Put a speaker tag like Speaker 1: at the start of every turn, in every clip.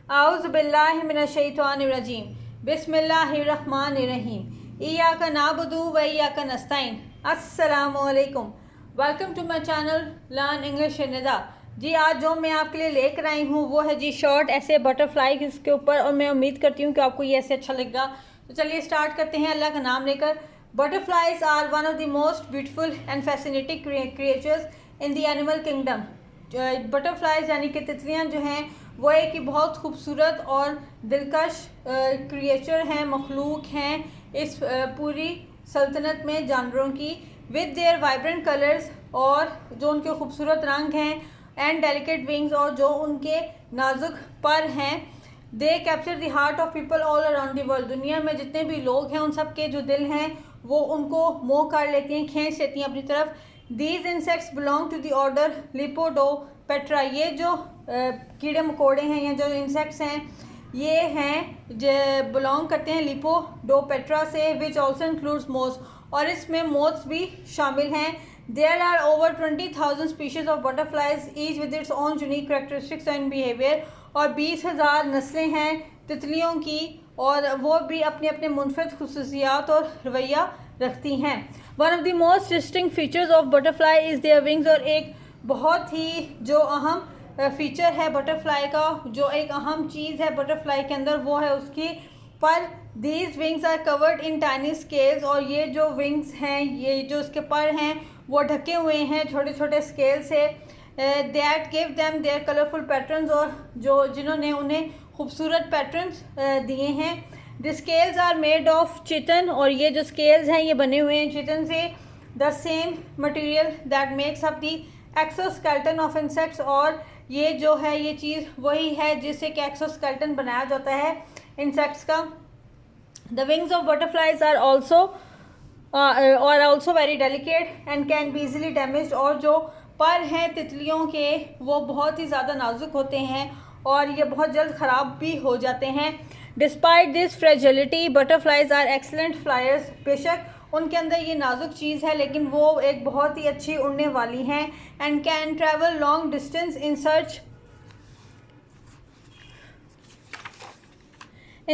Speaker 1: आउज़ बिल्लाहि मिनश्शैतानिर्रजीम बिस्मिल्लाहिर्रहमानिर्रहीम इय्याका नअबुदु व इय्याका नस्तईन। अस्सलामु अलैकुम, welcome to my channel learn English Nida. जी आज जो मैं आपके लिए लेकर आई हूँ वो है जी शॉर्ट ऐसे बटरफ्लाई इसके ऊपर, और मैं उम्मीद करती हूँ कि आपको ये ऐसे अच्छा लगेगा। तो चलिए स्टार्ट करते हैं अल्लाह का नाम लेकर। Butterflies are one of the most beautiful and fascinating creatures in the animal kingdom. Butterflies यानी कि तितलियाँ जो हैं वो एक ही बहुत खूबसूरत और दिलकश क्रिएचर हैं, मखलूक हैं इस पूरी सल्तनत में जानवरों की। विद देयर वाइब्रेंट कलर्स, और जो उनके खूबसूरत रंग हैं, एंड डेलिकेट विंग्स, और जो उनके नाजुक पर हैं, they capture the heart of people all around the world. दुनिया में जितने भी लोग हैं उन सब के जो दिल हैं वो उनको मोह कर लेती हैं, खींच लेती हैं अपनी तरफ। These insects belong to the order lepidoptera. ये जो कीड़े मकोड़े हैं या जो इंसेक्ट्स हैं ये हैं जो बिलोंग करते हैं लिपोडोपेट्रा से, विच ऑल्सो इंक्लूड्स मोथ्स, और इसमें मोथ्स भी शामिल हैं। There are over 20,000 species of butterflies each with its own unique characteristics and behaviour. और 20,000 नस्लें हैं तितलियों की, और वो भी अपने अपने मुनफरद खुसूसियात और रवैया रखती हैं। One of the most distinct features of butterfly is their wings. और एक बहुत ही जो अहम फीचर है बटरफ्लाई का, जो एक अहम चीज़ है बटरफ्लाई के अंदर, वो है उसकी पर। These wings are covered in tiny scales. और ये जो विंग्स हैं, ये जो इसके पर हैं वो ढके हुए हैं छोटे छोटे स्केल से। That give them their colourful patterns, और जो जिन्होंने उन्हें खूबसूरत पैटर्न्स दिए हैं। The scales are made of chitin, और ये जो स्केल्स हैं ये बने हुए हैं चितन से। The same material that makes up the exoskeleton of insects. और ये जो है ये चीज़ वही है जिससे कि एक्सोस्केलेटन बनाया जाता है इंसेक्ट्स का। The wings of butterflies are also very delicate and can be easily damaged. और जो पर हैं तितलियों के वो बहुत ही ज़्यादा नाजुक होते हैं और ये बहुत जल्द ख़राब भी हो जाते हैं। Despite this fragility butterflies are excellent flyers. बेशक उनके अंदर ये नाजुक चीज़ है लेकिन वो एक बहुत ही अच्छी उड़ने वाली हैं। And can travel long distance in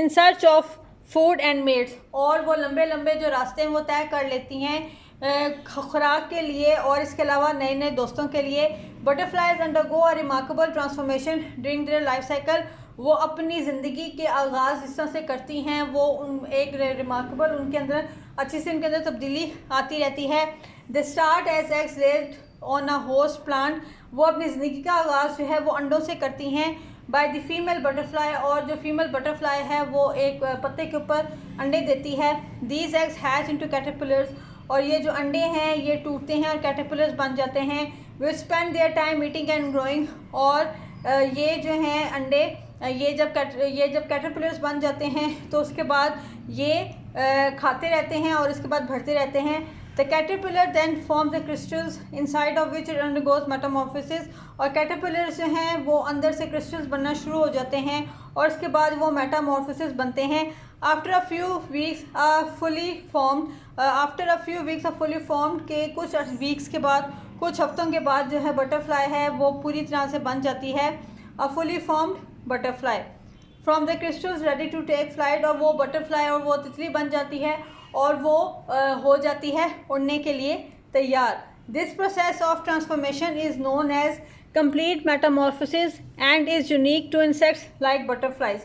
Speaker 1: search of food and mates. और वो लंबे लंबे जो रास्ते हैं वो तय कर लेती हैं खुराक के लिए और इसके अलावा नए नए दोस्तों के लिए। Butterflies undergo a remarkable transformation during their life cycle. वो अपनी ज़िंदगी के आगाज़ इस तरह से करती हैं, वो एक रिमार्केबल उनके अंदर अच्छी से उनके अंदर तब्दीली आती रहती है। The start as eggs laid on a host plant. वो अपनी ज़िंदगी का आगाज़ जो है वो अंडों से करती हैं। बाय द फीमेल बटरफ्लाई, और जो फीमेल बटरफ्लाई है वो एक पत्ते के ऊपर अंडे देती है। These eggs hatch into caterpillars. और ये जो अंडे हैं ये टूटते हैं और कैटरपिलर्स बन जाते हैं। Which spend their time eating and growing. और ये जो हैं अंडे ये जब कैटरपिलर्स बन जाते हैं तो उसके बाद ये खाते रहते हैं और इसके बाद बढ़ते रहते हैं। The caterpillar then form the crystals inside of which it undergoes metamorphosis. और कैटरपिलर्स जो हैं वो अंदर से क्रिस्टल्स बनना शुरू हो जाते हैं और इसके बाद वो मेटामॉर्फोसिस बनते हैं। After a few weeks a fully formed के कुछ वीक्स के बाद, कुछ हफ्तों के बाद जो है बटरफ्लाई है वो पूरी तरह से बन जाती है। A fully formed butterfly from the crystals ready to take flight. और वो बटरफ्लाई और वो तितली बन जाती है और वो हो जाती है उड़ने के लिए तैयार। This process of transformation is known as complete metamorphosis and is unique to insects like butterflies.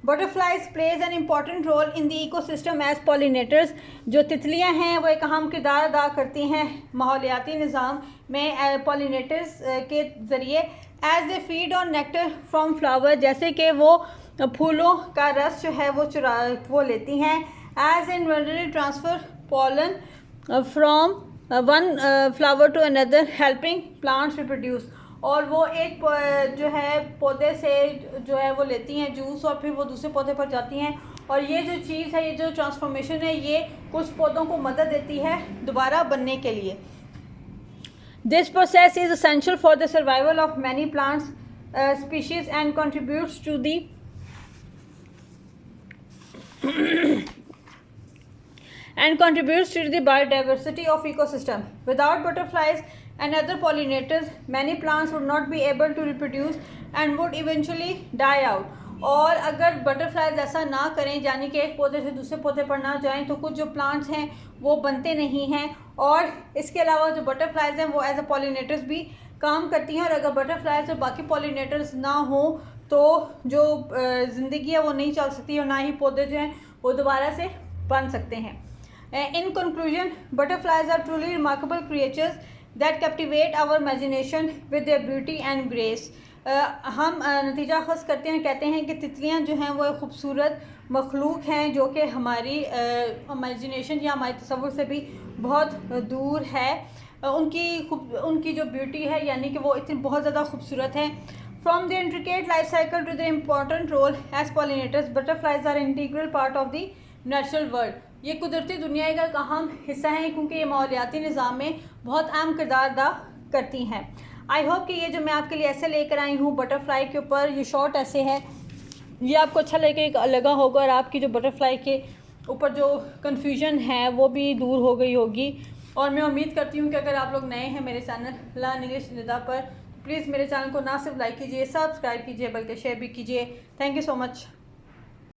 Speaker 1: Butterflies plays an important role in the ecosystem as pollinators. जो तितलियां हैं वो एक अहम किरदार अदा करती हैं माहौलियाती निज़ाम में pollinators के ज़रिए। As they feed on nectar from flower, जैसे कि वो फूलों का रस जो है वो लेती हैं। As in valley transfer pollen from one flower to another helping plants reproduce. और वो एक जो है पौधे से जो है वो लेती हैं जूस और फिर वो दूसरे पौधे पर जाती हैं। और ये जो चीज़ है, ये जो ट्रांसफॉर्मेशन है, ये कुछ पौधों को मदद देती है दोबारा बनने के लिए। This process is essential for the survival of many plants species and contributes to the biodiversity of ecosystem. Without butterflies and other pollinators, many plants would not be able to reproduce and would eventually die out. और अगर butterflies ऐसा ना करें, यानी कि एक पौधे से दूसरे पौधे पर ना जाएं, तो कुछ जो प्लांट्स हैं वो बनते नहीं हैं। और इसके अलावा जो बटरफ्लाइज हैं वो एज अ पॉलिनेटर्स भी काम करती हैं, और अगर बटरफ्लाइज और बाकी पॉलिनेटर्स ना हो तो जो ज़िंदगी है वो नहीं चल सकती, और ना ही पौधे जो हैं वो दोबारा से बन सकते हैं। In conclusion, butterflies are truly remarkable creatures that captivate our imagination with their beauty and grace. हम नतीजा ख़ुश करते हैं, कहते हैं कि तितलियां जो हैं वो खूबसूरत मखलूक हैं जो कि हमारी इमेजिनेशन या हमारे तसव्वुर से भी बहुत दूर है। उनकी जो ब्यूटी है, यानी कि वो इतनी बहुत ज़्यादा खूबसूरत है। From their intricate life cycle to their important role as pollinators, butterflies are an integral part of the natural world. ये कुदरती दुनिया का एक अहम हिस्सा है क्योंकि ये माहौलियाती निज़ाम में बहुत अहम किरदार अदा करती हैं। आई होप कि ये जो मैं आपके लिए ऐसे लेकर आई हूँ बटरफ्लाई के ऊपर, ये शॉर्ट ऐसे है, ये आपको अच्छा लगा होगा और आपकी जो बटरफ्लाई के ऊपर जो कन्फ्यूजन है वो भी दूर हो गई होगी। और मैं उम्मीद करती हूँ कि अगर आप लोग नए हैं मेरे चैनल लर्न इंग्लिश निदा पर, प्लीज़ मेरे चैनल को ना सिर्फ लाइक कीजिए, सब्सक्राइब कीजिए, बल्कि शेयर भी कीजिए। Thank you so much.